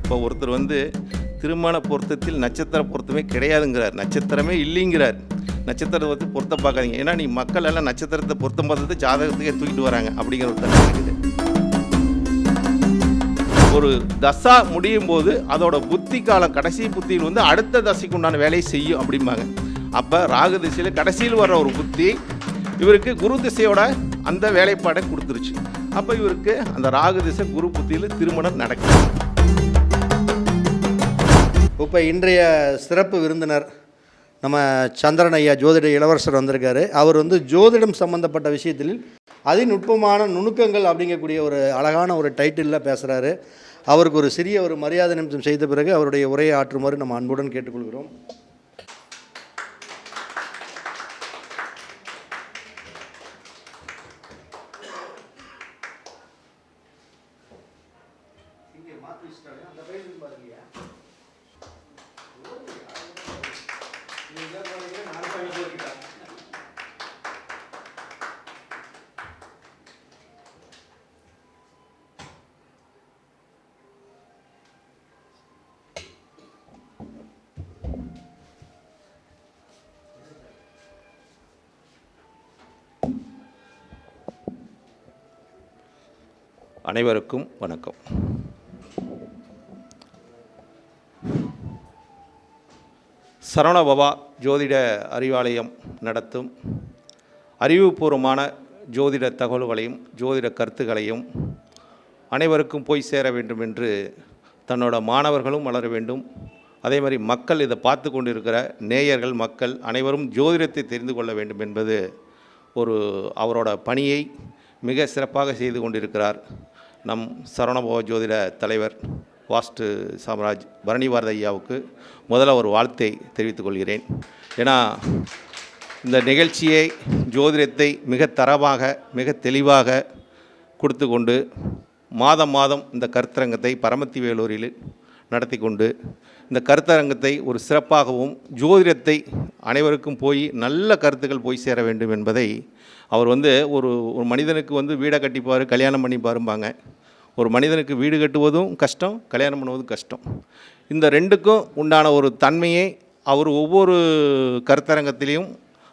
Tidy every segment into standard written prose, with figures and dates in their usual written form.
இப்போ ஒருத்தர் வந்து திருமண பொருத்தத்தில் நட்சத்திர பொருத்தமே கிடையாதுங்கிறார், நட்சத்திரமே இல்லைங்கிறார். நட்சத்திரத்தை வந்து பொருத்தம் பார்க்காதீங்க, ஏன்னா நீ மக்கள் எல்லாம் நட்சத்திரத்தை பொருத்தம் பார்த்துட்டு ஜாதகத்துக்கே தூக்கிட்டு வராங்க அப்படிங்கிற ஒரு தன்மை இருக்குது. ஒரு தசா முடியும் போது அதோட புத்தி காலம் கடைசி புத்தியில் வந்து அடுத்த தசைக்கு உண்டான வேலையை செய்யும் அப்படிம்பாங்க. அப்போ ராகு திசையில் கடைசியில் வர்ற ஒரு புத்தி இவருக்கு குரு திசையோட அந்த வேலைப்பாடை கொடுத்துருச்சு. அப்போ இவருக்கு அந்த ராகு திசை குரு புத்தியில் திருமணம் நடக்குது. இப்போ இன்றைய சிறப்பு விருந்தினர் நம்ம சந்திரன் ஐயா ஜோதிட இளவரசர் வந்திருக்காரு. அவர் வந்து ஜோதிடம் சம்பந்தப்பட்ட விஷயத்தில் அதிநுட்பமான நுணுக்கங்கள் அப்படிங்கக்கூடிய ஒரு அழகான ஒரு டைட்டிலில் பேசுகிறாரு. அவருக்கு ஒரு சிறிய ஒரு மரியாதை நிமிஷம் செய்த பிறகு அவருடைய உரையை ஆற்றுமாறு நம்ம அன்புடன் கேட்டுக்கொள்கிறோம். அனைவருக்கும் வணக்கம். சரவணபவா ஜோதிட அறிவாலயம் நடத்தும் அறிவுபூர்வமான ஜோதிட தகவல்களையும் ஜோதிட கருத்துக்களையும் அனைவருக்கும் போய் சேர வேண்டும் என்று தன்னோட மாணவர்களும் வளர வேண்டும். அதே மாதிரி மக்கள் இதை பார்த்து கொண்டிருக்கிற நேயர்கள் மக்கள் அனைவரும் ஜோதிடத்தை தெரிந்து கொள்ள வேண்டும் என்பது அவரோட பணியை மிக சிறப்பாக செய்து கொண்டிருக்கிறார் நம் சரவணபவா ஜோதிட தலைவர் வாஸ்து சாம்ராஜ் பரணி பாரதி ஐயாவுக்கு முதல்ல ஒரு வாழ்த்தை தெரிவித்துக் கொள்கிறேன். ஏன்னா இந்த நிகழ்ச்சியை ஜோதிடத்தை மிக தரமாக மிக தெளிவாக கொடுத்து கொண்டு மாதம் மாதம் இந்த கருத்தரங்கத்தை பரமத்தி வேலூரில் நடத்தி கொண்டு இந்த கருத்தரங்கத்தை ஒரு சிறப்பாகவும் ஜோதிடத்தை அனைவருக்கும் போய் நல்ல கருத்துக்கள் போய் சேர வேண்டும் என்பதை அவர் ஒரு மனிதனுக்கு வீடை கட்டிப்பார், கல்யாணம் பண்ணிப்பாரும்பாங்க. ஒரு மனிதனுக்கு வீடு கட்டுவதும் கஷ்டம், கல்யாணம் பண்ணுவதும் கஷ்டம். இந்த ரெண்டுக்கும் உண்டான ஒரு தன்மையை அவர் ஒவ்வொரு கருத்தரங்கத்திலையும்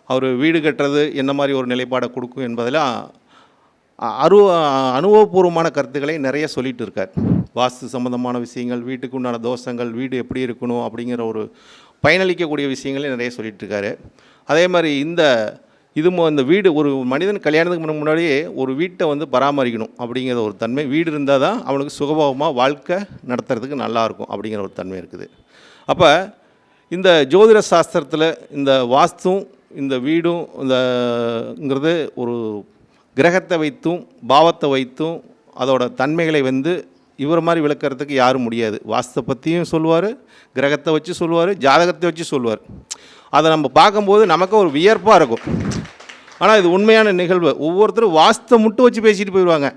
அவர் வீடு கட்டுறது என்ன மாதிரி ஒரு நிலைப்பாடை கொடுக்கும் என்பதெல்லாம் அனுபவபூர்வமான கருத்துக்களை நிறைய சொல்லிகிட்டு இருக்கார். வாஸ்து சம்பந்தமான விஷயங்கள், வீட்டுக்கு உண்டான தோஷங்கள், வீடு எப்படி இருக்கணும் அப்படிங்கிற ஒரு பயனளிக்கக்கூடிய விஷயங்களே நிறைய சொல்லிகிட்டு இருக்காரு. அதே மாதிரி இந்த வீடு ஒரு மனிதன் கல்யாணத்துக்கு முன்னாடியே ஒரு வீட்டை பராமரிக்கணும் அப்படிங்கிற ஒரு தன்மை, வீடு இருந்தால் தான் அவனுக்கு சுகபோகமாக வாழ்க்கை நடத்துறதுக்கு நல்லாயிருக்கும் அப்படிங்கிற ஒரு தன்மை இருக்குது. அப்போ இந்த ஜோதிட சாஸ்திரத்தில் இந்த வாஸ்தும் இந்த வீடும் இங்கிறது ஒரு கிரகத்தை வைத்தும் பாவத்தை வைத்தும் அதோட தன்மைகளை இவர் மாதிரி விளக்கிறதுக்கு யாரும் முடியாது. வாஸ்தை பற்றியும் சொல்லுவார், கிரகத்தை வச்சு சொல்லுவார், ஜாதகத்தை வச்சு சொல்லுவார். அதை நம்ம பார்க்கும்போது நமக்கு ஒரு வியர்ப்பாக இருக்கும். ஆனால் இது உண்மையான நிகழ்வு. ஒவ்வொருத்தரும் வாஸ்தை மட்டும் வச்சு பேசிட்டு போயிடுவாங்க.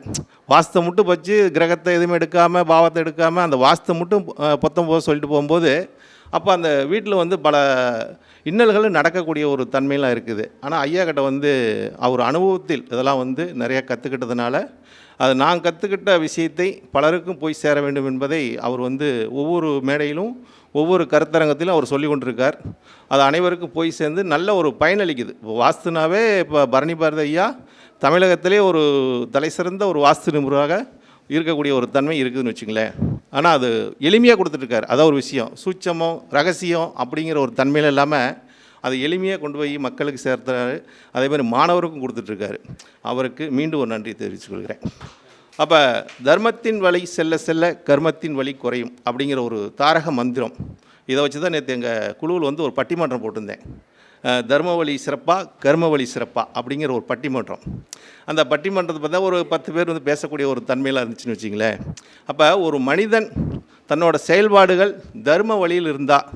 வாஸ்தை மட்டும் வச்சு கிரகத்தை எதுவுமே எடுக்காமல் பாவத்தை எடுக்காமல் அந்த வாஸ்தை மட்டும் பொத்தம் போது சொல்லிட்டு போகும்போது அப்போ அந்த வீட்டில் பல இன்னல்கள் நடக்கக்கூடிய ஒரு தன்மையெலாம் இருக்குது. ஆனால் ஐயா கிட்ட அவர் அனுபவத்தில் இதெல்லாம் நிறையா கற்றுக்கிட்டதுனால அது நான் கற்றுக்கிட்ட விஷயத்தை பலருக்கும் போய் சேர வேண்டும் என்பதை அவர் ஒவ்வொரு மேடையிலும் ஒவ்வொரு கருத்தரங்கத்திலும் அவர் சொல்லி கொண்டிருக்கார். அது அனைவருக்கும் போய் சேர்ந்து நல்ல ஒரு பயனளிக்குது. இப்போ வாஸ்துனாவே இப்போ பரணி பாரதி ஐயா தமிழகத்திலே ஒரு தலை சிறந்த ஒரு வாஸ்து நிபுணராக இருக்கக்கூடிய ஒரு தன்மை இருக்குதுன்னு வச்சுங்களேன். ஆனால் அது எளிமையாக கொடுத்துட்ருக்காரு. அதான் ஒரு விஷயம், சூட்சமம் ரகசியம் அப்படிங்கிற ஒரு தன்மையில் இல்லாமல் அதை எளிமையாக கொண்டு போய் மக்களுக்கு சேர்த்துறாரு. அதே மாதிரி மாணவருக்கும் கொடுத்துட்ருக்காரு. அவருக்கு மீண்டும் ஒரு நன்றி தெரிவித்துக்கொள்கிறேன். அப்போ தர்மத்தின் வழி செல்ல செல்ல கர்மத்தின் வழி குறையும் அப்படிங்கிற ஒரு தாரக மந்திரம், இதை வச்சு தான் நேற்று எங்கள் குழுவில் ஒரு பட்டிமன்றம் போட்டிருந்தேன். தர்ம வழி சிறப்பா கர்ம வழி சிறப்பா அப்படிங்கிற ஒரு பட்டிமன்றம். அந்த பட்டிமன்றத்தை பார்த்தா ஒரு 10 பேர் பேசக்கூடிய ஒரு தன்மையில் இருந்துச்சுன்னு வச்சிங்களேன். அப்போ ஒரு மனிதன் தன்னோட செயல்பாடுகள் தர்ம வழியில் இருந்தால்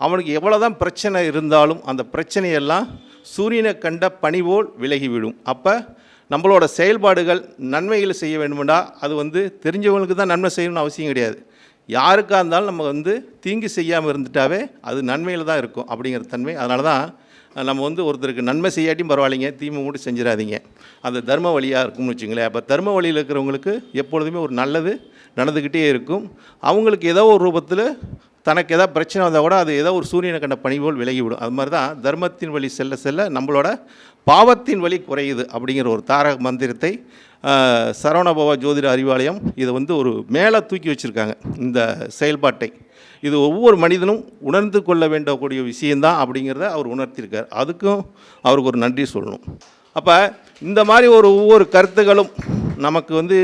அவனுக்கு எவ்வளோ தான் பிரச்சனை இருந்தாலும் அந்த பிரச்சனையெல்லாம் சூரியனை கண்ட பனிபோல் விலகிவிடும். அப்போ நம்மளோட செயல்பாடுகள் நன்மைகளை செய்ய வேண்டுமெண்டா அது தெரிஞ்சவங்களுக்கு தான் நன்மை செய்யணும்னு அவசியம் கிடையாது. யாருக்காக இருந்தாலும் நம்ம வந்து தீங்கு செய்யாமல் இருந்துட்டாவே அது நன்மையில் தான் இருக்கும் அப்படிங்கிற தன்மை. அதனால தான் நம்ம வந்து ஒருத்தருக்கு நன்மை செய்யாட்டியும் பரவாயில்லைங்க, தீமை மட்டும் செஞ்சிடாதீங்க, அந்த தர்ம வழியாக இருக்கும்னு வச்சுங்களேன். அப்போ தர்ம வழியில் இருக்கிறவங்களுக்கு எப்பொழுதுமே ஒரு நல்லது நடந்துக்கிட்டே இருக்கும். அவங்களுக்கு ஏதோ ஒரு ரூபத்தில் தனக்கு ஏதாவது பிரச்சனை வந்தால் கூட அது ஏதோ ஒரு சூரியனை கண்ட பனி போல் விலகிவிடும். அது மாதிரி தான் தர்மத்தின் வழி செல்ல செல்ல நம்மளோட பாவத்தின் வழி குறையுது அப்படிங்கிற ஒரு தாரக மந்திரத்தை சரவணபவ ஜோதிட அறிவாலயம் இதை வந்து ஒரு மேலே தூக்கி வச்சுருக்காங்க. இந்த செயல்பாட்டை இது ஒவ்வொரு மனிதனும் உணர்ந்து கொள்ள வேண்டக்கூடிய விஷயந்தான் அப்படிங்கிறத அவர் உணர்த்தியிருக்கார். அதுக்கும் அவருக்கு ஒரு நன்றி சொல்லணும். அப்போ இந்த மாதிரி ஒவ்வொரு கருத்துக்களும் நமக்கு வந்து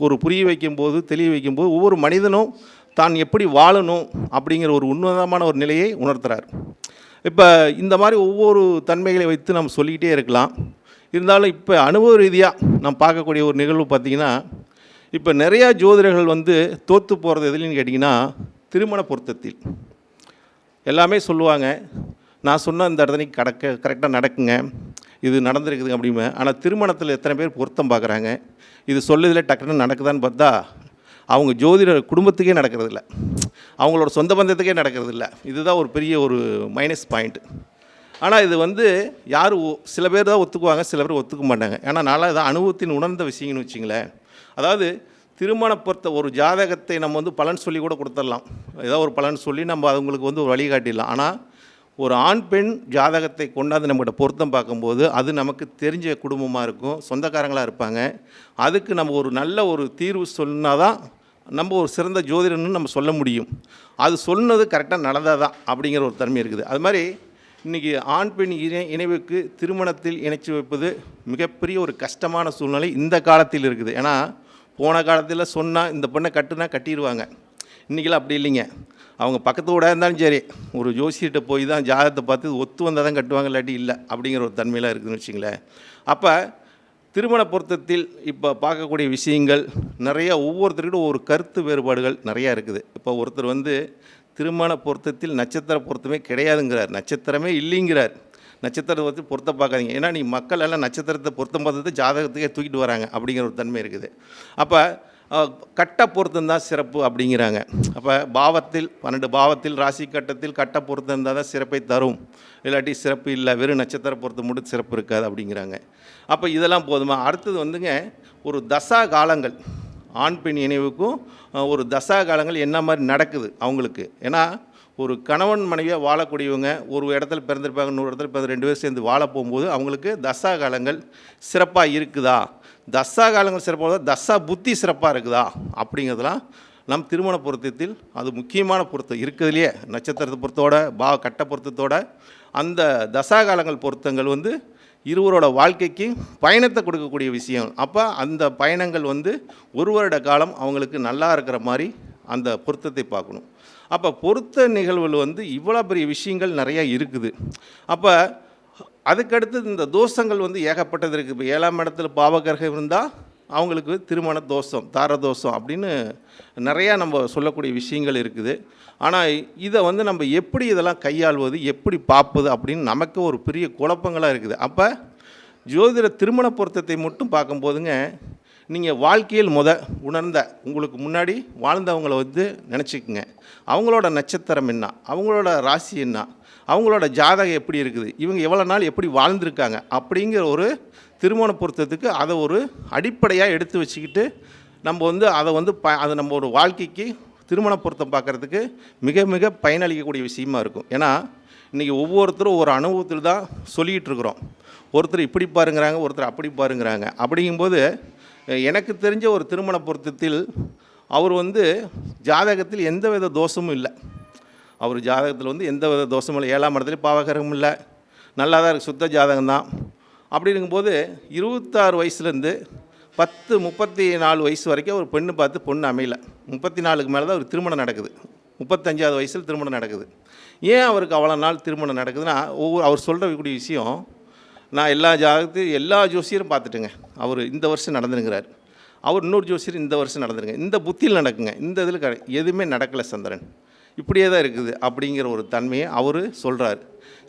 ஒரு புரிய வைக்கும்போது, தெளிய வைக்கும்போது ஒவ்வொரு மனிதனும் தான் எப்படி வாழணும் அப்படிங்கிற ஒரு உன்னதமான ஒரு நிலையை உணர்த்துறார். இப்போ இந்த மாதிரி ஒவ்வொரு தன்மைகளை வைத்து நம்ம சொல்லிக்கிட்டே இருக்கலாம். இருந்தாலும் இப்போ அனுபவ ரீதியாக நம்ம பார்க்கக்கூடிய ஒரு நிகழ்வு பார்த்திங்கன்னா, இப்போ நிறையா ஜோதிடர்கள் வந்து தோற்று போகிறது எதுலன்னு கேட்டிங்கன்னா, திருமண பொருத்தத்தில். எல்லாமே சொல்லுவாங்க, நான் சொன்ன இந்த இடத்துக்கு கரெக்டாக நடக்குங்க, இது நடந்திருக்குதுங்க அப்படிமே. ஆனால் திருமணத்தில் எத்தனை பேர் பொருத்தம் பார்க்குறாங்க, இது சொல்லுதில் டக்குன்னு நடக்குதான்னு பார்த்தா அவங்க ஜோதிட குடும்பத்துக்கே நடக்கிறதில்ல, அவங்களோட சொந்த பந்தத்துக்கே நடக்கிறதில்ல. இதுதான் ஒரு பெரிய ஒரு மைனஸ் பாயிண்ட். ஆனால் இது வந்து சில பேர் தான் ஒத்துக்குவாங்க, சில பேர் ஒத்துக்க மாட்டாங்க. ஏன்னா நான்லாம் இதான் அனுபவத்தின் உணர்ந்த விஷயங்கன்னு வச்சிங்களேன். அதாவது திருமண பொறுத்த ஒரு ஜாதகத்தை நம்ம வந்து பலன் சொல்லி கூட கொடுத்துடலாம், ஏதோ ஒரு பலன் சொல்லி நம்ம அவங்களுக்கு வந்து ஒரு வழிகாட்டிடலாம். ஆனால் ஒரு ஆண் பெண் ஜாதகத்தை கொண்டாந்து நம்மகிட்ட பொருத்தம் பார்க்கும்போது அது நமக்கு தெரிஞ்ச குடும்பமாக இருக்கும், சொந்தக்காரங்களாக இருப்பாங்க. அதுக்கு நம்ம ஒரு நல்ல ஒரு தீர்வு சொன்னால் தான் நம்ம ஒரு சிறந்த ஜோதிடன்னு நம்ம சொல்ல முடியும். அது சொன்னது கரெக்டாக நடந்தால் தான் அப்படிங்கிற ஒரு தன்மை இருக்குது. அது மாதிரி இன்றைக்கி ஆண் பெண் இணைவுக்கு திருமணத்தில் இணைச்சி வைப்பது மிகப்பெரிய ஒரு கஷ்டமான சூழ்நிலை இந்த காலத்தில் இருக்குது. ஏன்னா போன காலத்தில் சொன்னால் இந்த பொண்ணை கட்டுனா கட்டிடுவாங்க, இன்றைக்கெல்லாம் அப்படி இல்லைங்க. அவங்க பக்கத்து கூட இருந்தாலும் சரி, ஒரு ஜோசியிட்ட போய் தான் ஜாதகத்தை பார்த்து ஒத்து வந்தால் தான் கட்டுவாங்க, இல்லாட்டி இல்லை அப்படிங்கிற ஒரு தன்மையெலாம் இருக்குதுன்னு வச்சுங்களேன். அப்போ திருமண பொருத்தத்தில் இப்போ பார்க்கக்கூடிய விஷயங்கள் நிறையா, ஒவ்வொருத்தருக்கிட்ட ஒரு கருத்து வேறுபாடுகள் நிறையா இருக்குது. இப்போ ஒருத்தர் வந்து திருமண பொருத்தத்தில் நட்சத்திர பொருத்தமே கிடையாதுங்கிறார், நட்சத்திரமே இல்லைங்கிறார். நட்சத்திரத்தை பற்றி பொருத்த பார்க்காதீங்க, ஏன்னா நீ மக்கள் எல்லாம் நட்சத்திரத்தை பொருத்தம் பார்த்துட்டு ஜாதகத்துக்கே தூக்கிட்டு வராங்க அப்படிங்கிற ஒரு தன்மை இருக்குது. அப்போ கட்ட பொருத்தம் தான் சிறப்பு அப்படிங்கிறாங்க. அப்போ பாவத்தில் 12 பாவத்தில் ராசி கட்டத்தில் கட்ட பொருத்தம் இருந்தால் தான் சிறப்பை தரும், இல்லாட்டி சிறப்பு இல்லை, வெறும் நட்சத்திர பொருத்தம் மட்டும் சிறப்பு இருக்காது அப்படிங்கிறாங்க. அப்போ இதெல்லாம் போதுமா? அடுத்தது வந்துங்க ஒரு தசா காலங்கள், ஆண் பெண் இணைவுக்கும் ஒரு தசா காலங்கள் என்ன மாதிரி நடக்குது அவங்களுக்கு. ஏன்னா ஒரு கணவன் மனைவியாக வாழக்கூடியவங்க ஒரு இடத்துல பிறந்திருப்பாங்க, இன்னொரு இடத்துல பிறந்த 2 பேர் சேர்ந்து வாழ போகும்போது அவங்களுக்கு தசா காலங்கள் சிறப்பாக இருக்குதா, தசா காலங்கள் சிறப்பாக, தசா புத்தி சிறப்பாக இருக்குதா அப்படிங்கிறதுலாம் நம் திருமண பொருத்தத்தில் அது முக்கியமான பொருத்தம் இருக்கிறதுலையே. நட்சத்திரத்தை பொருத்தோட கட்ட பொருத்தத்தோட அந்த தசா காலங்கள் பொருத்தங்கள் வந்து இருவரோட வாழ்க்கைக்கு பயணத்தை கொடுக்கக்கூடிய விஷயம். அப்போ அந்த பயணங்கள் வந்து ஒரு வருட காலம் அவங்களுக்கு நல்லா இருக்கிற மாதிரி அந்த பொருத்தத்தை பார்க்கணும். அப்போ பொருத்த நிகழ்வுகள் வந்து இவ்வளோ பெரிய விஷயங்கள் நிறையா இருக்குது. அப்போ அதுக்கடுத்து இந்த தோஷங்கள் வந்து ஏகப்பட்டது இருக்குது. இப்போ 7ஆம் இடத்துல பாவகிரகம் இருந்தால் அவங்களுக்கு திருமண தோஷம், தார தோஷம் அப்படின்னு நிறையா நம்ம சொல்லக்கூடிய விஷயங்கள் இருக்குது. ஆனால் இதை வந்து நம்ம எப்படி இதெல்லாம் கையாள்வது, எப்படி பார்ப்பது அப்படின்னு நமக்கு ஒரு பெரிய குழப்பங்களாக இருக்குது. அப்போ ஜோதிட திருமண பொருத்தத்தை மட்டும் பார்க்கும்போதுங்க, நீங்கள் வாழ்க்கையில் உணர்ந்த உங்களுக்கு முன்னாடி வாழ்ந்தவங்கள வந்து நினச்சிக்கங்க. அவங்களோட நட்சத்திரம் என்ன, அவங்களோட ராசி என்ன, அவங்களோட ஜாதகம் எப்படி இருக்குது, இவங்க எவ்வளோ நாள் எப்படி வாழ்ந்திருக்காங்க அப்படிங்கிற ஒரு திருமண பொருத்தத்துக்கு அதை ஒரு அடிப்படையாக எடுத்து வச்சுக்கிட்டு நம்ம வந்து அதை வந்து அதை நம்ம ஒரு வாழ்க்கைக்கு திருமண பொருத்தம் பார்க்குறதுக்கு மிக மிக பயனளிக்கக்கூடிய விஷயமா இருக்கும். ஏன்னா இன்றைக்கி ஒவ்வொருத்தரும் ஒரு அனுபவத்தில் தான் சொல்லிகிட்டு இருக்கிறோம். ஒருத்தர் இப்படி பாருங்கிறாங்க, ஒருத்தர் அப்படி பாருங்கிறாங்க. அப்படிங்கும்போது எனக்கு தெரிஞ்ச ஒரு திருமண பொருத்தத்தில் அவர் வந்து ஜாதகத்தில் எந்த வித தோஷமும் இல்லை. அவர் ஜாதகத்தில் வந்து எந்த வித தோஷமும் இல்லை, 7ஆம் இடத்துல பாவகிரகமும் இல்லை, நல்லா தான் இருக்குது, சுத்த ஜாதகம் தான். அப்படி இருக்கும்போது 26 வயசுலேருந்து 34 வயசு வரைக்கும் ஒரு பெண்ணு பார்த்து பொண்ணு அமையலை. 34க்கு மேலே தான் ஒரு திருமணம் நடக்குது. 35வது வயசில் திருமணம் நடக்குது. ஏன் அவருக்கு அவ்வளோ நாள் திருமணம் நடக்குதுன்னா, அவர் சொல்கிறக்கூடிய விஷயம், நான் எல்லா ஜோசியரும் பார்த்துட்டுங்க, அவர் இந்த வருஷம் நடந்துருங்கிறார், அவர் இன்னொரு ஜோசியர் இந்த வருஷம் நடந்துருங்க, இந்த புத்தியில் நடக்குங்க, இந்த இதில் எதுவுமே நடக்கலை சந்திரன், இப்படியே தான் இருக்குது அப்படிங்கிற ஒரு தன்மையை அவர் சொல்கிறார்.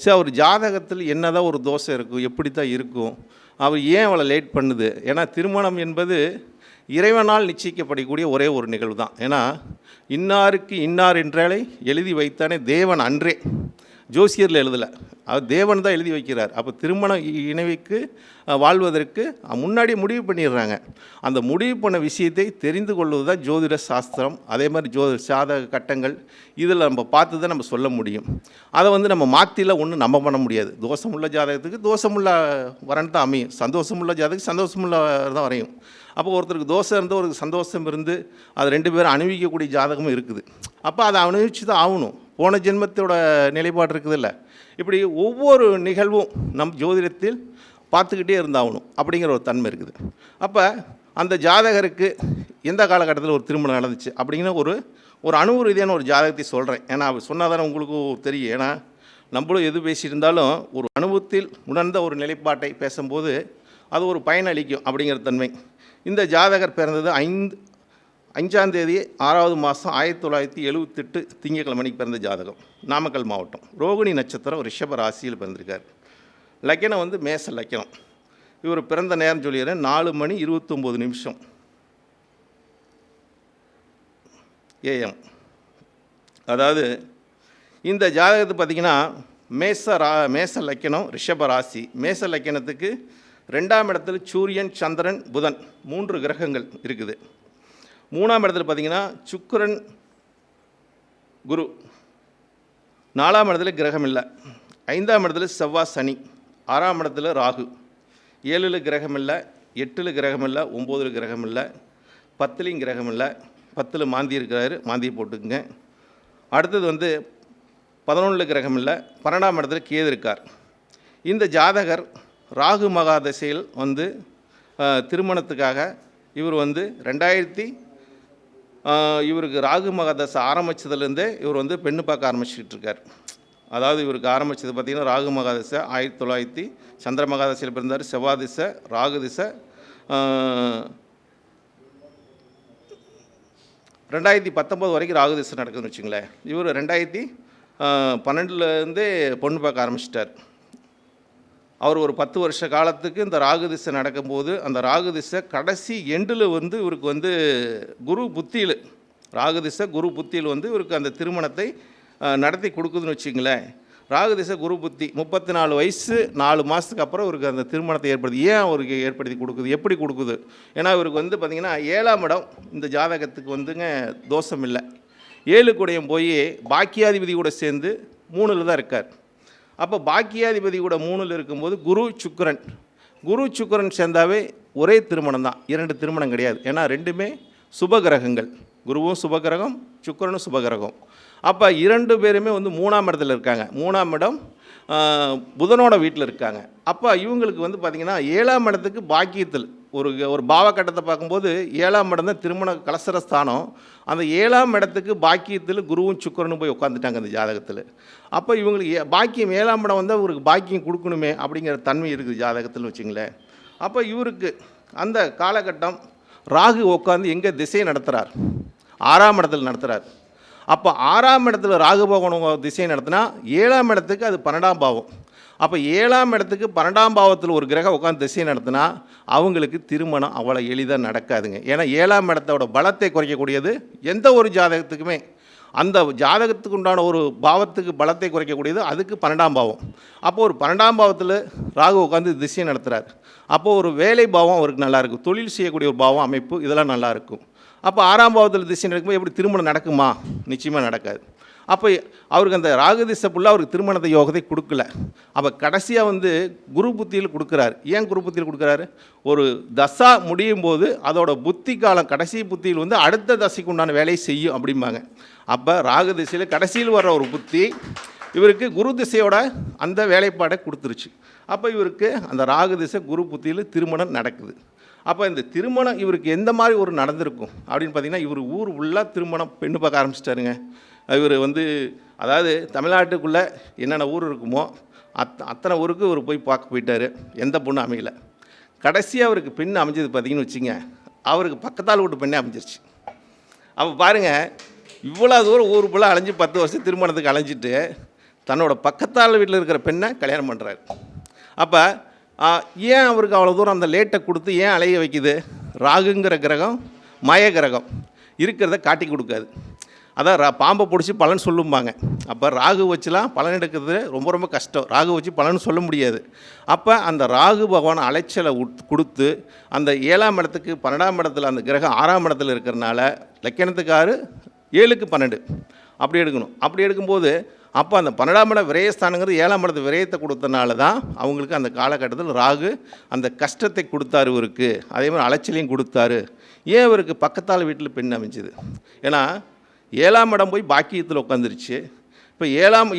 சரி, அவர் ஜாதகத்தில் என்ன தான் ஒரு தோஷம் இருக்கும், எப்படி தான் இருக்கும், அவர் ஏன் அவளை லேட் பண்ணுது? ஏன்னா திருமணம் என்பது இறைவனால் நிச்சயிக்கப்படக்கூடிய ஒரே ஒரு நிகழ்வு தான். ஏன்னா இன்னாருக்கு இன்னார் என்றாலே எழுதி வைத்தானே தேவன் அன்றே, ஜோசியரில் எழுதலை, அவர் தேவன் தான் எழுதி வைக்கிறார். அப்போ திருமண இணைவுக்கு வாழ்வதற்கு முன்னாடி முடிவு பண்ணிடுறாங்க. அந்த முடிவு பண்ண விஷயத்தை தெரிந்து கொள்வது தான் ஜோதிட சாஸ்திரம். அதே மாதிரி ஜாதக கட்டங்கள் இதில் நம்ம பார்த்து தான் நம்ம சொல்ல முடியும். அதை வந்து நம்ம மாற்றில ஒன்றும் நம்ம பண்ண முடியாது. தோஷமுள்ள ஜாதகத்துக்கு தோஷமுள்ள வரன் தான் அமையும், சந்தோஷமுள்ள ஜாதகத்துக்கு சந்தோஷமுள்ள தான் வரையும். அப்போ ஒருத்தருக்கு தோஷம் இருந்து ஒரு சந்தோஷம் இருந்து அது ரெண்டு பேரும் அனுபவிக்கக்கூடிய ஜாதகமும் இருக்குது. அப்போ அதை அனுபவிச்சு தான் ஆகணும். போன ஜென்மத்தோட நிலைப்பாடு இருக்குது இல்லை. இப்படி ஒவ்வொரு நிகழ்வும் நம் ஜோதிடத்தில் பார்த்துக்கிட்டே இருந்தாகணும் அப்படிங்கிற ஒரு தன்மை இருக்குது. அப்போ அந்த ஜாதகருக்கு எந்த காலகட்டத்தில் ஒரு திருமணம் நடந்துச்சு அப்படிங்கிற ஒரு அனுபவ ரீதியான ஒரு ஜாதகத்தை சொல்கிறேன். ஏன்னா அவர் சொன்னால் தானே உங்களுக்கு தெரியும். ஏன்னா நம்மளும் எது பேசியிருந்தாலும் ஒரு அனுபவத்தில் உணர்ந்த ஒரு நிலைப்பாட்டை பேசும்போது அது ஒரு பயனளிக்கும் அப்படிங்கிற தன்மை. இந்த ஜாதகர் பிறந்தது 5ஆம் தேதி 6வது மாதம் 1978 திங்கட்கிழமைக்கு பிறந்த ஜாதகம். நாமக்கல் மாவட்டம், ரோகிணி நட்சத்திரம், ரிஷப ராசியில் பிறந்திருக்கார். லக்கணம் வந்து மேச லக்கணம். இவர் பிறந்த நேரம் சொல்லிடுறேன், 4:29 AM. அதாவது இந்த ஜாதகத்தை பார்த்திங்கன்னா மேச லக்கணம், ரிஷப ராசி. மேச லக்கணத்துக்கு 2ஆம் இடத்துல சூரியன், சந்திரன், புதன் 3 கிரகங்கள் இருக்குது. 3ஆம் இடத்துல பார்த்திங்கன்னா சுக்கிரன், குரு. 4ஆம் இடத்துல கிரகம் இல்லை. 5ஆம் இடத்துல செவ்வாய், சனி. 6ஆம் இடத்துல ராகு. 7ல் கிரகம் இல்லை, 8ல் கிரகம் இல்லை, 9ல் கிரகம் இல்லை, 10லையும் கிரகம் இல்லை. 10ல் மாந்தி இருக்கிறாரு, மாந்தியை போட்டுக்குங்க. அடுத்தது வந்து 11ல் கிரகம் இல்லை, 12ஆம் இடத்துல கேது இருக்கார். இந்த ஜாதகர் ராகு மகாதசையில் வந்து திருமணத்துக்காக இவர் வந்து இவருக்கு ராகு மகாதசை ஆரம்பித்ததுலேருந்தே இவர் வந்து பெண்ணு பார்க்க ஆரம்பிச்சுக்கிட்டு இருக்கார். அதாவது இவருக்கு ஆரம்பித்தது பார்த்திங்கன்னா ராகு மகாதசை 1900 சந்திர மகாதசையில் பிறந்தார். செவ்வாய் திசை, ராகு திசை. 2019 வரைக்கும் ராகு திசை நடக்குதுன்னு வச்சுங்களேன். இவர் 2012லேருந்தே பொண்ணு பார்க்க ஆரம்பிச்சிட்டார். அவர் ஒரு 10 வருஷ காலத்துக்கு இந்த ராகு திசை நடக்கும்போது அந்த ராகு திசை கடைசி எண்டில் வந்து இவருக்கு வந்து குரு புத்தியில், ராகு திசை குரு புத்தியில் வந்து இவருக்கு அந்த திருமணத்தை நடத்தி கொடுக்குதுன்னு வச்சுங்களேன். ராகு திசை குரு புத்தி 34 வயசு 4 மாதத்துக்கு அப்புறம் இவருக்கு அந்த திருமணத்தை ஏற்படுத்தி, ஏன் அவருக்கு ஏற்படுத்தி கொடுக்குது, எப்படி கொடுக்குது? ஏன்னா இவருக்கு வந்து பார்த்திங்கன்னா 7ஆம் இடம் இந்த ஜாதகத்துக்கு வந்துங்க தோஷம் இல்லை. 7 கூடையும் போய் பாக்கியாதிபதி கூட சேர்ந்து 3ல் தான் இருக்கார். அப்போ பாக்கியாதிபதி கூட 3ல் இருக்கும்போது குரு சுக்கிரன் சேர்ந்தாவே ஒரே திருமணம் தான், 2 திருமணம் கிடையாது. ஏன்னா ரெண்டுமே சுபகிரகங்கள், குருவும் சுபகிரகம், சுக்கிரனும் சுபகிரகம். அப்போ 2 பேருமே வந்து 3ஆம் இடத்துல இருக்காங்க. 3ஆம் இடம் புதனோட வீட்டில் இருக்காங்க. அப்போ இவங்களுக்கு வந்து பார்த்திங்கன்னா 7ஆம் இடத்துக்கு பாக்கியத்தில் ஒரு பாவக்கட்டத்தை பார்க்கும்போது 7ஆம் இடம் தான் திருமண கலசரஸ்தானம். அந்த 7ஆம் இடத்துக்கு பாக்கியத்தில் குருவும் சுக்கிரனும் போய் உட்காந்துட்டாங்க அந்த ஜாதகத்தில். அப்போ இவங்களுக்கு பாக்கியம் 7ஆம் இடம் வந்து அவருக்கு பாக்கியம் கொடுக்கணுமே அப்படிங்கிற தன்மை இருக்குது ஜாதகத்தில் வச்சுங்களேன். அப்போ இவருக்கு அந்த காலகட்டம் ராகு உட்காந்து எங்கே திசையை நடத்துகிறார், 6ஆம் இடத்துல நடத்துகிறார். அப்போ 6ஆம் இடத்துல ராகு பகவான் திசையை நடத்தினா 7ஆம் இடத்துக்கு அது 12ஆம் பாவம். அப்போ 7ஆம் இடத்துக்கு 12ஆம் பாவத்தில் ஒரு கிரகம் உட்காந்து திசையை நடத்தினா அவங்களுக்கு திருமணம் அவ்வளோ எளிதாக நடக்காதுங்க. ஏன்னா 7ஆம் இடத்தோட பலத்தை குறைக்கக்கூடியது எந்த ஒரு ஜாதகத்துக்குமே. அந்த ஜாதகத்துக்கு உண்டான ஒரு பாவத்துக்கு பலத்தை குறைக்கக்கூடியது அதுக்கு 12ஆம் பாவம். அப்போது ஒரு 12ஆம் பாவத்தில் ராகு உட்காந்து திசையை நடத்துகிறார். அப்போது ஒரு வேலை பாவம் அவருக்கு நல்லாயிருக்கும், தொழில் செய்யக்கூடிய ஒரு பாவம் அமைப்பு இதெல்லாம் நல்லாயிருக்கும். அப்போ 6ஆம் பாவத்தில் திசை நடக்கும்போது எப்படி திருமணம் நடக்குமா? நிச்சயமாக நடக்காது. அப்போ அவருக்கு அந்த ராகு திசை ஃபுல்லாக அவருக்கு திருமணத்தை யோகத்தை கொடுக்கல. அப்போ கடைசியாக வந்து குரு புத்தியில் கொடுக்குறாரு. ஏன் குரு புத்தியில் கொடுக்குறாரு? ஒரு தசா முடியும் போது அதோட புத்தி காலம் கடைசி புத்தியில் வந்து அடுத்த தசைக்கு உண்டான வேலையை செய்யும் அப்படிம்பாங்க. அப்போ ராகு திசையில் கடைசியில் வர்ற ஒரு புத்தி இவருக்கு குரு திசையோட அந்த வேலைப்பாடை கொடுத்துருச்சு. அப்போ இவருக்கு அந்த ராகு திசை குரு புத்தியில் திருமணம் நடக்குது. அப்போ இந்த திருமணம் இவருக்கு எந்த மாதிரி ஒரு நடந்திருக்கும் அப்படின்னு பார்த்தீங்கன்னா, இவர் ஊர் ஃபுல்லாக திருமணம் பெண்ணு பார்க்க ஆரம்பிச்சிட்டாருங்க. இவர் வந்து அதாவது தமிழ்நாட்டுக்குள்ளே என்னென்ன ஊர் இருக்குமோ அத்தனை ஊருக்கு இவர் போய் பார்க்க போயிட்டார். எந்த பொண்ணு அமையலை. கடைசியாக அவருக்கு பெண் அமைஞ்சது பார்த்தீங்கன்னு வச்சுங்க, அவருக்கு பக்கத்தால் வீட்டு பெண்ணே அமைஞ்சிருச்சு. அப்போ பாருங்கள், இவ்வளோ தூரம் ஊர் ஃபுல்லாக அலைஞ்சு 10 வருஷம் திருமணத்துக்கு அலைஞ்சிட்டு தன்னோட பக்கத்தால் வீட்டில் இருக்கிற பெண்ணை கல்யாணம் பண்ணுறாரு. அப்போ ஏன் அவருக்கு அவ்வளோ தூரம் அந்த லேட்டை கொடுத்து ஏன் அலைய வைக்குது? ராகுங்கிற கிரகம் மய கிரகம் இருக்கிறத காட்டி கொடுக்காது. அதான் பாம்பை பிடிச்சி பலன் சொல்லும்பாங்க. அப்போ ராகு வச்சுலாம் பலன் எடுக்கிறது ரொம்ப ரொம்ப கஷ்டம். ராகு வச்சு பலன் சொல்ல முடியாது. அப்போ அந்த ராகு பகவான் அலைச்சலை கொடுத்து அந்த 7ஆம் இடத்துக்கு 12ஆம் இடத்துல அந்த கிரகம் 6ஆம் இடத்துல இருக்கிறனால லக்கணத்துக்கு 6 7க்கு 12 அப்படி எடுக்கணும். அப்படி எடுக்கும்போது அப்போ அந்த 12ஆம் இடம் விரயஸ்தானங்கிறது 7ஆம் இடத்து விரயத்தை கொடுத்தனால தான் அவங்களுக்கு அந்த காலகட்டத்தில் ராகு அந்த கஷ்டத்தை கொடுத்தாரு இவருக்கு. அதே மாதிரி அலைச்சலையும் கொடுத்தாரு. ஏன் இவருக்கு பக்கத்தால் வீட்டில் பெண் அமைஞ்சுது? ஏன்னா 7ஆம் இடம் போய் பாக்கியத்தில் உட்காந்துருச்சு. இப்போ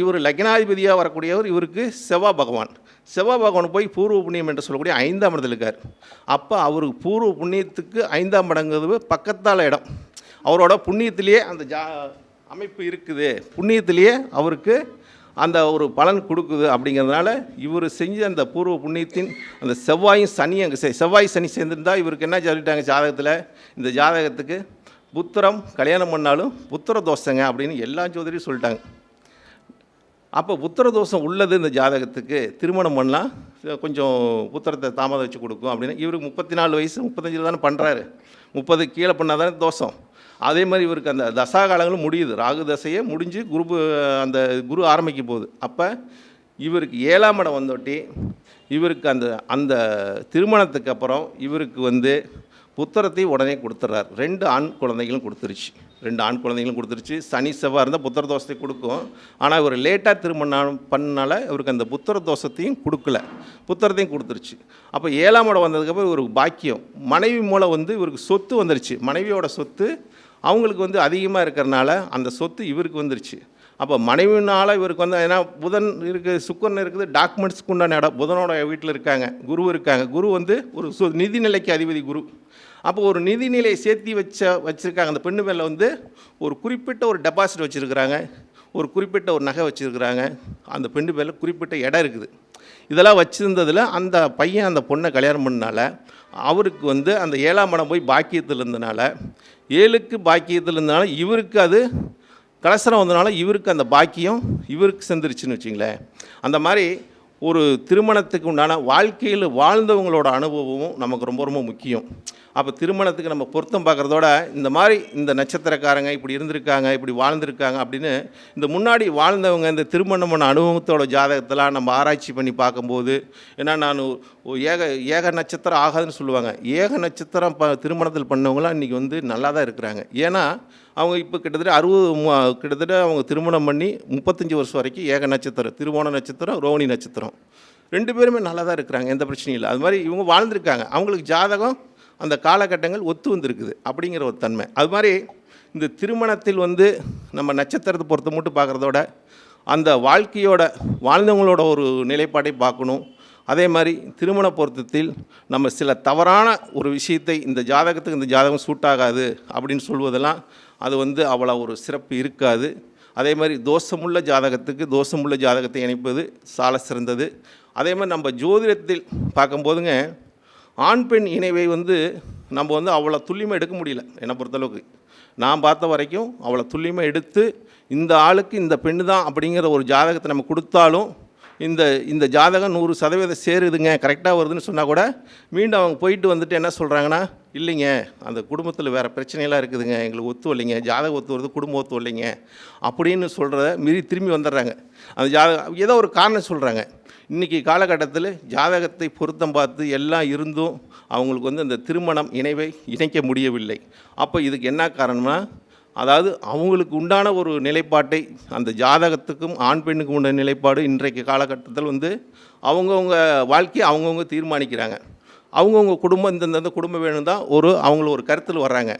இவர் லக்னாதிபதியாக வரக்கூடியவர் இவருக்கு செவ்வாய் பகவான். செவ்வாய் பகவான் போய் பூர்வ புண்ணியம் என்று சொல்லக்கூடிய 5ஆம் இடத்துல இருக்கார். அப்போ அவருக்கு பூர்வ புண்ணியத்துக்கு 5ஆம் இடங்கிறது பக்கத்தால் இடம். அவரோட புண்ணியத்திலேயே அந்த அமைப்பு இருக்குது. புண்ணியத்திலேயே அவருக்கு அந்த ஒரு பலன் கொடுக்குது. அப்படிங்கிறதுனால இவர் செஞ்ச அந்த பூர்வ புண்ணியத்தின் அந்த செவ்வாயும் சனி அங்கே செவ்வாய் சனி சேர்ந்துருந்தால் இவருக்கு என்ன சொல்லிட்டாங்க ஜாதகத்தில், இந்த ஜாதகத்துக்கு புத்திரம் கல்யாணம் பண்ணாலும் புத்திர தோஷங்க அப்படின்னு எல்லா ஜோதிடரையும் சொல்லிட்டாங்க. அப்போ புத்திர தோஷம் உள்ளது இந்த ஜாதகத்துக்கு, திருமணம் பண்ணலாம் கொஞ்சம் புத்திரத்தை தாமதம் வச்சு கொடுக்கும் அப்படின்னு. இவருக்கு 34 வயசு 35 தானே பண்ணுறாரு. 30 கீழே பண்ணால் தானே தோஷம். அதே மாதிரி இவருக்கு அந்த தசா காலங்களும் முடியுது. ராகு தசையே முடிஞ்சு அந்த குரு ஆரம்பிக்க போகுது. அப்போ இவருக்கு 7ஆம் இடம் வந்தோட்டி இவருக்கு அந்த திருமணத்துக்கு அப்புறம் இவருக்கு புத்திரத்தை உடனே கொடுத்துட்றாரு. 2 ஆண் குழந்தைகளும் கொடுத்துருச்சு. சனி செவ்வாய் இருந்தால் புத்திர தோஷத்தை கொடுக்கும். ஆனால் இவர் லேட்டாக திருமணம் பண்ணனால இவருக்கு அந்த புத்திர தோஷத்தையும் கொடுக்கல, புத்திரத்தையும் கொடுத்துருச்சு. அப்போ 7ஆம் இடம் வந்ததுக்கப்புறம் இவருக்கு பாக்கியம், மனைவி மூலம் இவருக்கு சொத்து வந்துருச்சு. மனைவியோட சொத்து அவங்களுக்கு அதிகமாக இருக்கிறனால அந்த சொத்து இவருக்கு வந்துருச்சு. அப்போ மனைவினால் இவருக்கு ஏன்னா புதன் இருக்குது, சுக்கரன் இருக்குது, டாக்குமெண்ட்ஸ்க்கு உண்டான இடம் புதனோட வீட்டில் இருக்காங்க, குரு இருக்காங்க. குரு ஒரு நிதிநிலைக்கு அதிபதி குரு. அப்போ ஒரு நிதிநிலையை சேர்த்தி வச்சுருக்காங்க. அந்த பெண்ணு மேலே ஒரு குறிப்பிட்ட ஒரு டெபாசிட் வச்சுருக்கிறாங்க, ஒரு குறிப்பிட்ட ஒரு நகை வச்சுருக்கிறாங்க. அந்த பெண்ணு மேலே குறிப்பிட்ட இடம் இருக்குது. இதெல்லாம் வச்சுருந்ததில் அந்த பையன் அந்த பொண்ணை கல்யாணம் பண்ணனால அவருக்கு அந்த 7ஆம் இடம் போய் பாக்கியத்தில் இருந்தனால 7க்கு பாக்கியத்தில் இருந்தனால இவருக்கு அது கலசரம் வந்தனால இவருக்கு அந்த பாக்கியம் இவருக்கு செஞ்சிருச்சுன்னு வச்சிங்களேன். அந்த மாதிரி ஒரு திருமணத்துக்கு உண்டான வாழ்க்கையில் வாழ்ந்தவங்களோட அனுபவமும் நமக்கு ரொம்ப ரொம்ப முக்கியம். அப்போ திருமணத்துக்கு நம்ம பொருத்தம் பார்க்குறதோட இந்த நட்சத்திரக்காரங்க இப்படி இருந்திருக்காங்க, இப்படி வாழ்ந்திருக்காங்க அப்படின்னு இந்த முன்னாடி வாழ்ந்தவங்க இந்த திருமணமான அனுபவத்தோட ஜாதகத்தெல்லாம் நம்ம ஆராய்ச்சி பண்ணி பார்க்கும்போது, ஏன்னா நான் ஏக நட்சத்திரம் ஆகாதுன்னு சொல்லுவாங்க. ஏக நட்சத்திரம் திருமணத்தில் பண்ணவங்களாம் இன்றைக்கி நல்லா தான் இருக்கிறாங்க. ஏன்னா அவங்க இப்போ கிட்டத்தட்ட அவங்க திருமணம் பண்ணி 35 வருஷம் வரைக்கும் ஏக நட்சத்திரம், திருவோண நட்சத்திரம், ரோஹிணி நட்சத்திரம் 2 பேருமே நல்லா தான் இருக்கிறாங்க, எந்த பிரச்சனையும் இல்லை. அது மாதிரி இவங்க வாழ்ந்திருக்காங்க. அவங்களுக்கு ஜாதகம் அந்த காலகட்டங்கள் ஒத்து வந்திருக்குது அப்படிங்கிற ஒரு தன்மை. அது மாதிரி இந்த திருமணத்தில் நம்ம நட்சத்திரத்தை பொறுத்த மட்டும் பார்க்குறதோட அந்த வாழ்ந்தவங்களோட ஒரு நிலைப்பாட்டை பார்க்கணும். அதே மாதிரி திருமண பொருத்தத்தில் நம்ம சில தவறான ஒரு விஷயத்தை இந்த ஜாதகம் சூட் ஆகாது அப்படின்னு சொல்வதெல்லாம் அது அவ்வளோ ஒரு சிறப்பு இருக்காது. அதே மாதிரி தோஷமுள்ள ஜாதகத்தை இணைப்பது சால சிறந்தது. அதே மாதிரி நம்ம ஜோதிடத்தில் பார்க்கும்போதுங்க ஆண் பெண் இணைவை நம்ம அவ்வளோ துல்லியமாக எடுக்க முடியல. என்னை பொறுத்தளவுக்கு நான் பார்த்த வரைக்கும் அவ்வளோ துல்லியமாக எடுத்து இந்த ஆளுக்கு இந்த பெண்ணு தான் அப்படிங்கிற ஒரு ஜாதகத்தை நம்ம கொடுத்தாலும் இந்த ஜாதகம் 100% சேருதுங்க, கரெக்டாக வருதுன்னு சொன்னால் கூட மீண்டும் அவங்க போயிட்டு என்ன சொல்கிறாங்கன்னா, இல்லைங்க அந்த குடும்பத்தில் வேறு பிரச்சனையெல்லாம் இருக்குதுங்க, எங்களுக்கு ஒத்து வரலைங்க, ஜாதகம் ஒத்து வருது, குடும்பம் ஒத்து வரலைங்க அப்படின்னு சொல்கிறத மீறி திரும்பி வந்துடுறாங்க. அந்த ஜாதகம் ஏதோ ஒரு காரணம் சொல்கிறாங்க. இன்றைக்கி காலகட்டத்தில் ஜாதகத்தை பொருத்தம் பார்த்து எல்லாம் இருந்தும் அவங்களுக்கு அந்த திருமணம் இணைவை இணைக்க முடியவில்லை. அப்போ இதுக்கு என்ன காரணம்னா, அதாவது அவங்களுக்கு உண்டான ஒரு நிலைப்பாட்டை அந்த ஜாதகத்துக்கும் ஆண் பெண்ணுக்கும் உண்டான நிலைப்பாடு இன்றைக்கு காலகட்டத்தில் அவங்கவுங்க வாழ்க்கையை அவங்கவுங்க தீர்மானிக்கிறாங்க. அவங்கவுங்க குடும்பம் இந்த குடும்பம் வேணும் தான் அவங்கள ஒரு கருத்தில் வர்றாங்க.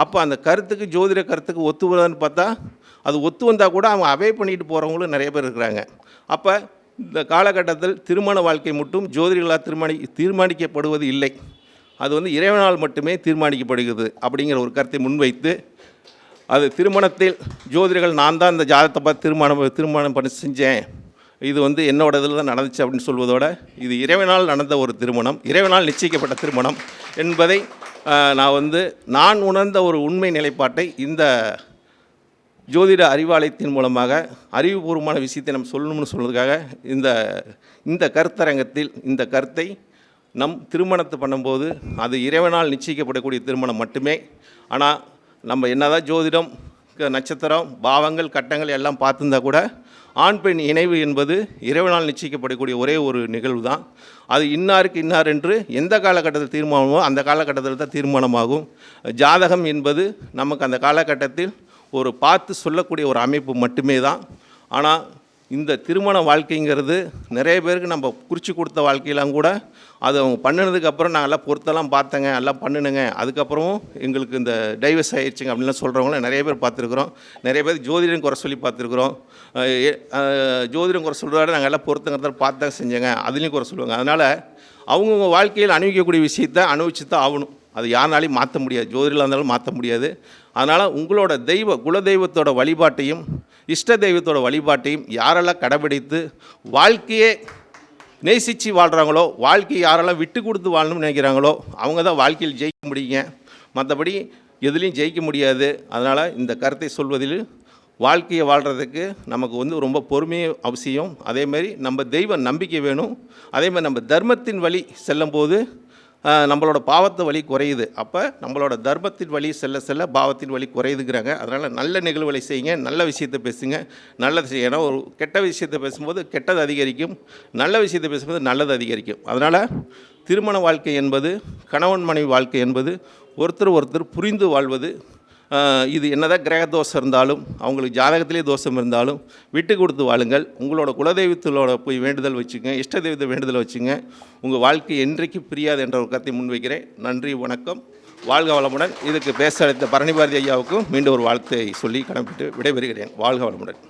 அப்போ அந்த கருத்துக்கு ஜோதிட கருத்துக்கு ஒத்து வருதான்னு பார்த்தா அது ஒத்து வந்தால் கூட அவங்க அவே பண்ணிட்டு போகிறவங்களும் நிறைய பேர் இருக்கிறாங்க. அப்போ இந்த காலகட்டத்தில் திருமண வாழ்க்கை மட்டும் ஜோதிடர்களால் தீர்மானிக்கப்படுவது இல்லை, அது இறைவனால் மட்டுமே தீர்மானிக்கப்படுகிறது அப்படிங்கிற ஒரு கருத்தை முன்வைத்து அது திருமணத்தில் ஜோதிடர்கள் நான் தான் இந்த ஜாதகத்தை பார்த்து திருமணம் பண்ணி செஞ்சேன், இது என்னோட இதில் தான் நடந்துச்சு அப்படின்னு சொல்வதோட இது இறைவனால் நடந்த ஒரு திருமணம், இறைவனால் நிச்சயிக்கப்பட்ட திருமணம் என்பதை நான் உணர்ந்த ஒரு உண்மை நிலைப்பாட்டை இந்த ஜோதிட அறிவாலயத்தின் மூலமாக அறிவுபூர்வமான விஷயத்தை நம்ம சொல்லணும்னு சொல்வதற்காக இந்த கருத்தரங்கத்தில் இந்த கருத்தை நம் திருமணத்தை பண்ணும்போது அது இறைவனால் நிச்சயிக்கப்படக்கூடிய திருமணம் மட்டுமே. ஆனால் நம்ம என்னதான் ஜோதிடம், நட்சத்திரம், பாவங்கள், கட்டங்கள் எல்லாம் பார்த்துருந்தா கூட ஆண் பெண் இணைவு என்பது இறைவனால் நிச்சயிக்கப்படக்கூடிய ஒரே ஒரு நிகழ்வு தான். அது இன்னாருக்கு இன்னார் என்று எந்த காலகட்டத்தில் தீர்மானமோ அந்த காலகட்டத்தில் தான் தீர்மானமாகும். ஜாதகம் என்பது நமக்கு அந்த காலகட்டத்தில் ஒரு பார்த்து சொல்லக்கூடிய ஒரு அமைப்பு மட்டுமே தான். ஆனால் இந்த திருமண வாழ்க்கைங்கிறது நிறைய பேருக்கு நம்ம குறித்து கொடுத்த வாழ்க்கையெல்லாம் கூட அது அவங்க பண்ணினதுக்கப்புறம் நான் எல்லாம் பொறுத்தெல்லாம் பார்த்தேங்க, எல்லாம் பண்ணுனுங்க, அதுக்கப்புறமும் எங்களுக்கு இந்த டைவர்ஸ் ஆயிடுச்சுங்க அப்படின்லாம் சொல்கிறவங்கள நிறைய பேர் பார்த்துருக்குறோம். நிறைய பேர் ஜோதிடம் குறை சொல்லி பார்த்துருக்குறோம். ஜோதிடம் குறை சொல்கிறத நாங்கள் எல்லாம் பொறுத்தங்கிறத பார்த்து தான் செஞ்சேங்க, அதுலேயும் குறை சொல்லுவாங்க. அதனால் அவங்கவுங்க வாழ்க்கையில் அனுபவிக்கக்கூடிய விஷயத்தை அனுபவிச்சு தான் ஆகணும். அது யாருனாலையும் மாற்ற முடியாது, ஜோதிடமாக இருந்தாலும் மாற்ற முடியாது. அதனால் உங்களோட குலதெய்வத்தோட வழிபாட்டையும் இஷ்ட தெய்வத்தோட வழிபாட்டையும் யாரெல்லாம் கடைபிடித்து வாழ்க்கையே நேசித்து வாழ்கிறாங்களோ, வாழ்க்கையை யாரெல்லாம் விட்டு கொடுத்து வாழணும்னு நினைக்கிறாங்களோ அவங்க தான் வாழ்க்கையில் ஜெயிக்க முடியுங்க. மற்றபடி எதுலேயும் ஜெயிக்க முடியாது. அதனால் இந்த கருத்தை சொல்வதில் வாழ்க்கையை வாழ்கிறதுக்கு நமக்கு ரொம்ப பொறுமையே அவசியம். அதேமாதிரி நம்ம தெய்வ நம்பிக்கை வேணும். அதேமாதிரி நம்ம தர்மத்தின் வழி செல்லும்போது நம்மளோட பாவத்து வழி குறையுது. அப்போ நம்மளோட தர்மத்தின் வழி செல்ல செல்ல பாவத்தின் வழி குறையுதுங்கிறாங்க. அதனால் நல்ல நிகழ்வுகளை செய்யுங்க, நல்ல விஷயத்தை பேசுங்க, நல்லது செய்ய. ஏன்னா ஒரு கெட்ட விஷயத்தை பேசும்போது கெட்டது அதிகரிக்கும், நல்ல விஷயத்தை பேசும்போது நல்லது அதிகரிக்கும். அதனால் திருமண வாழ்க்கை என்பது, கணவன் மனைவி வாழ்க்கை என்பது ஒருத்தர் புரிந்து வாழ்வது. இது என்னதான் கிரக தோஷம் இருந்தாலும், அவங்களுக்கு ஜாதகத்திலே தோஷம் இருந்தாலும் விட்டு கொடுத்து வாழுங்கள். உங்களோட குலதெய்வத்திலோட போய் வேண்டுதல் வச்சுங்க, இஷ்ட தெய்வத்தை வேண்டுதல் வச்சுங்க. உங்கள் வாழ்க்கை என்றைக்கு பிரியாது என்ற ஒரு கருத்தை முன்வைக்கிறேன். நன்றி, வணக்கம், வாழ்க வளமுடன். இதுக்கு பேச அளித்த பரணி பாரதி ஐயாவுக்கும் மீண்டும் ஒரு வாழ்த்தை சொல்லி கடமைப்பட்டு விடைபெறுகிறேன். வாழ்க வளமுடன்.